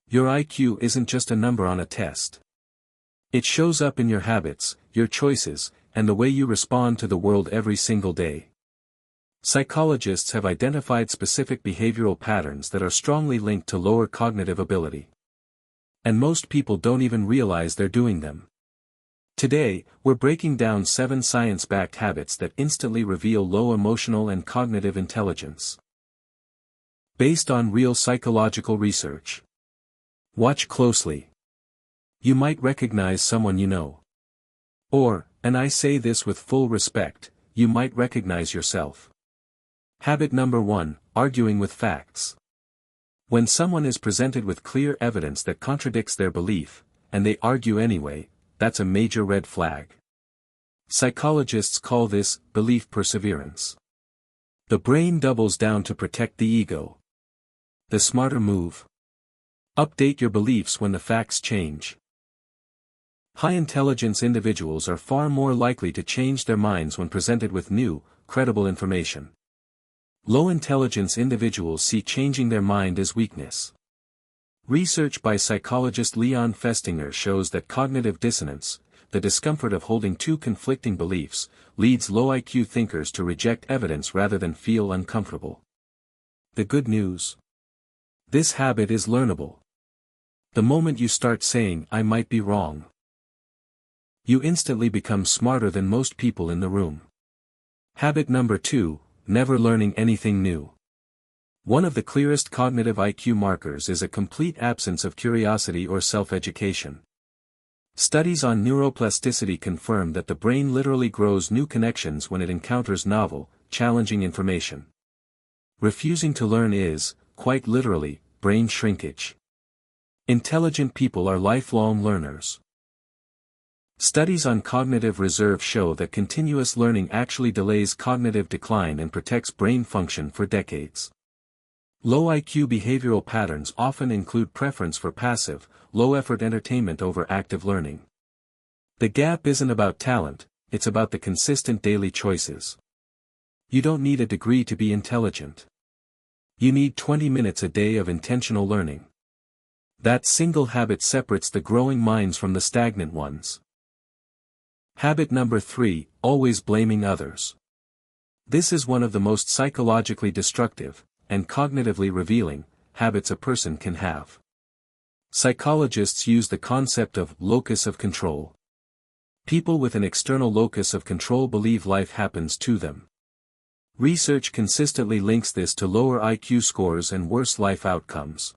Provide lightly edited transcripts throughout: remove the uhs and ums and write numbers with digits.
Your IQ isn't just a number on a test. It shows up in your habits, your choices, and the way you respond to the world every single day. Psychologists have identified specific behavioral patterns that are strongly linked to lower cognitive ability. And most people don't even realize they're doing them. Today, we're breaking down 7 science-backed habits that instantly reveal low emotional and cognitive intelligence. Based on real psychological research. Watch closely. You might recognize someone you know. Or, and I say this with full respect, you might recognize yourself. Habit number 1, arguing with facts. When someone is presented with clear evidence that contradicts their belief, and they argue anyway, that's a major red flag. Psychologists call this belief perseverance. The brain doubles down to protect the ego. The smarter move. Update your beliefs when the facts change. High-intelligence individuals are far more likely to change their minds when presented with new, credible information. Low-intelligence individuals see changing their mind as weakness. Research by psychologist Leon Festinger shows that cognitive dissonance, the discomfort of holding two conflicting beliefs, leads low IQ thinkers to reject evidence rather than feel uncomfortable. The good news? This habit is learnable. The moment you start saying, "I might be wrong," you instantly become smarter than most people in the room. Habit number 2, never learning anything new. One of the clearest cognitive IQ markers is a complete absence of curiosity or self-education. Studies on neuroplasticity confirm that the brain literally grows new connections when it encounters novel, challenging information. Refusing to learn is, quite literally, brain shrinkage. Intelligent people are lifelong learners. Studies on cognitive reserve show that continuous learning actually delays cognitive decline and protects brain function for decades. Low IQ behavioral patterns often include preference for passive, low-effort entertainment over active learning. The gap isn't about talent, it's about the consistent daily choices. You don't need a degree to be intelligent. You need 20 minutes a day of intentional learning. That single habit separates the growing minds from the stagnant ones. Habit number 3, always blaming others. This is one of the most psychologically destructive, and cognitively revealing, habits a person can have. Psychologists use the concept of locus of control. People with an external locus of control believe life happens to them. Research consistently links this to lower IQ scores and worse life outcomes.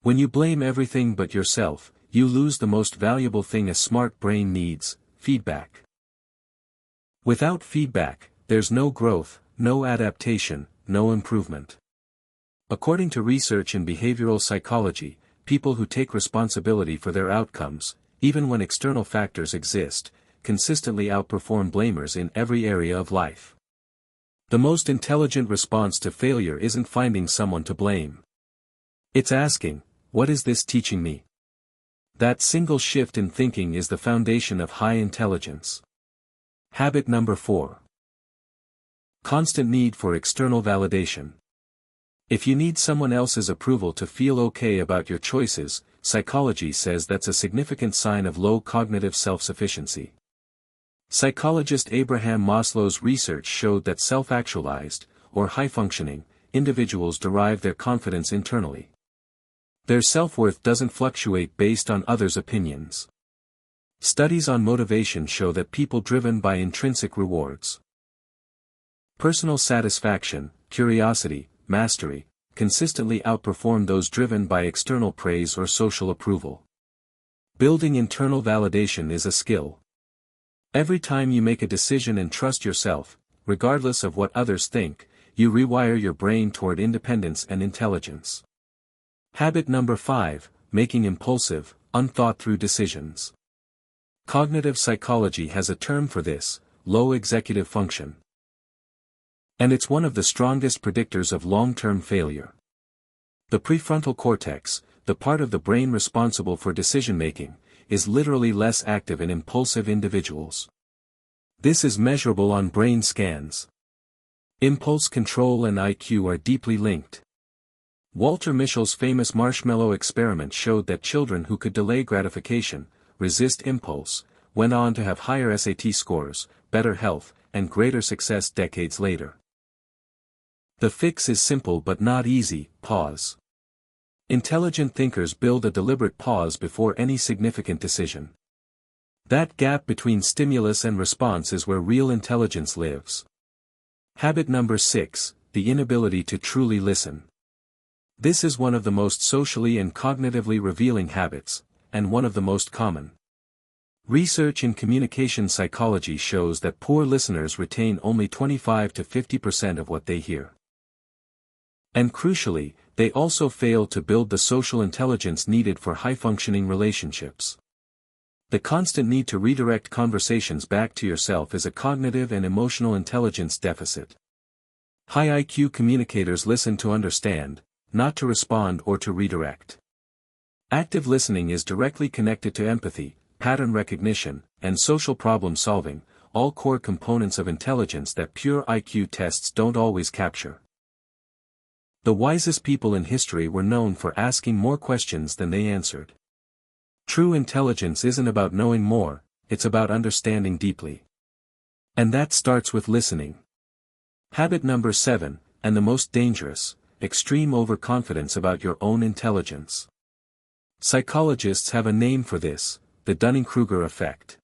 When you blame everything but yourself, you lose the most valuable thing a smart brain needs: feedback. Without feedback, there's no growth, no adaptation, no improvement. According to research in behavioral psychology, people who take responsibility for their outcomes, even when external factors exist, consistently outperform blamers in every area of life. The most intelligent response to failure isn't finding someone to blame. It's asking, "What is this teaching me?" That single shift in thinking is the foundation of high intelligence. Habit number 4. Constant need for external validation. If you need someone else's approval to feel okay about your choices, psychology says that's a significant sign of low cognitive self-sufficiency. Psychologist Abraham Maslow's research showed that self-actualized, or high-functioning, individuals derive their confidence internally. Their self-worth doesn't fluctuate based on others' opinions. Studies on motivation show that people driven by intrinsic rewards, personal satisfaction, curiosity, mastery, consistently outperform those driven by external praise or social approval. Building internal validation is a skill. Every time you make a decision and trust yourself, regardless of what others think, you rewire your brain toward independence and intelligence. Habit number 5, making impulsive, unthought-through decisions. Cognitive psychology has a term for this: low executive function. And it's one of the strongest predictors of long-term failure. The prefrontal cortex, the part of the brain responsible for decision-making, is literally less active in impulsive individuals. This is measurable on brain scans. Impulse control and IQ are deeply linked. Walter Mischel's famous marshmallow experiment showed that children who could delay gratification, resist impulse, went on to have higher SAT scores, better health, and greater success decades later. The fix is simple but not easy: pause. Intelligent thinkers build a deliberate pause before any significant decision. That gap between stimulus and response is where real intelligence lives. Habit number 6, the inability to truly listen. This is one of the most socially and cognitively revealing habits, and one of the most common. Research in communication psychology shows that poor listeners retain only 25 to 50% of what they hear. And crucially, they also fail to build the social intelligence needed for high-functioning relationships. The constant need to redirect conversations back to yourself is a cognitive and emotional intelligence deficit. High IQ communicators listen to understand, not to respond or to redirect. Active listening is directly connected to empathy, pattern recognition, and social problem solving, all core components of intelligence that pure IQ tests don't always capture. The wisest people in history were known for asking more questions than they answered. True intelligence isn't about knowing more, it's about understanding deeply. And that starts with listening. Habit number 7, and the most dangerous: extreme overconfidence about your own intelligence. Psychologists have a name for this: the Dunning-Kruger Effect.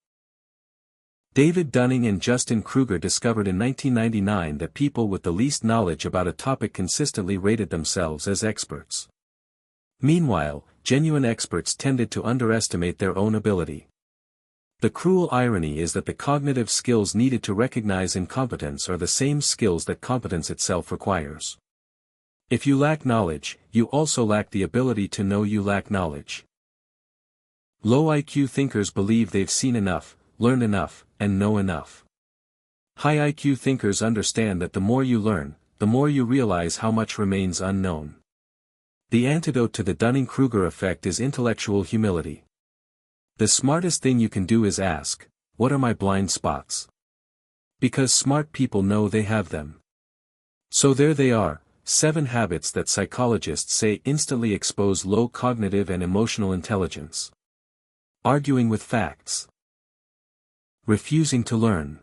David Dunning and Justin Kruger discovered in 1999 that people with the least knowledge about a topic consistently rated themselves as experts. Meanwhile, genuine experts tended to underestimate their own ability. The cruel irony is that the cognitive skills needed to recognize incompetence are the same skills that competence itself requires. If you lack knowledge, you also lack the ability to know you lack knowledge. Low IQ thinkers believe they've seen enough, learned enough, and know enough. High IQ thinkers understand that the more you learn, the more you realize how much remains unknown. The antidote to the Dunning-Kruger effect is intellectual humility. The smartest thing you can do is ask, what are my blind spots? Because smart people know they have them. So there they are, 7 habits that psychologists say instantly expose low cognitive and emotional intelligence. Arguing with facts. Refusing to learn.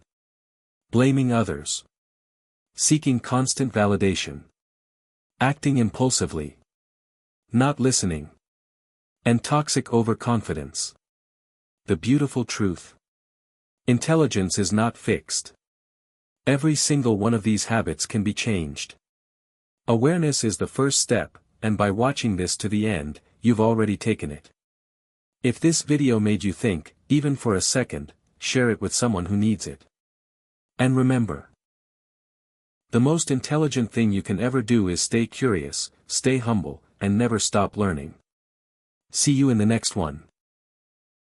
Blaming others. Seeking constant validation. Acting impulsively. Not listening. And toxic overconfidence. The beautiful truth. Intelligence is not fixed. Every single one of these habits can be changed. Awareness is the first step, and by watching this to the end, you've already taken it. If this video made you think, even for a second, share it with someone who needs it. And remember, the most intelligent thing you can ever do is stay curious, stay humble, and never stop learning. See you in the next one.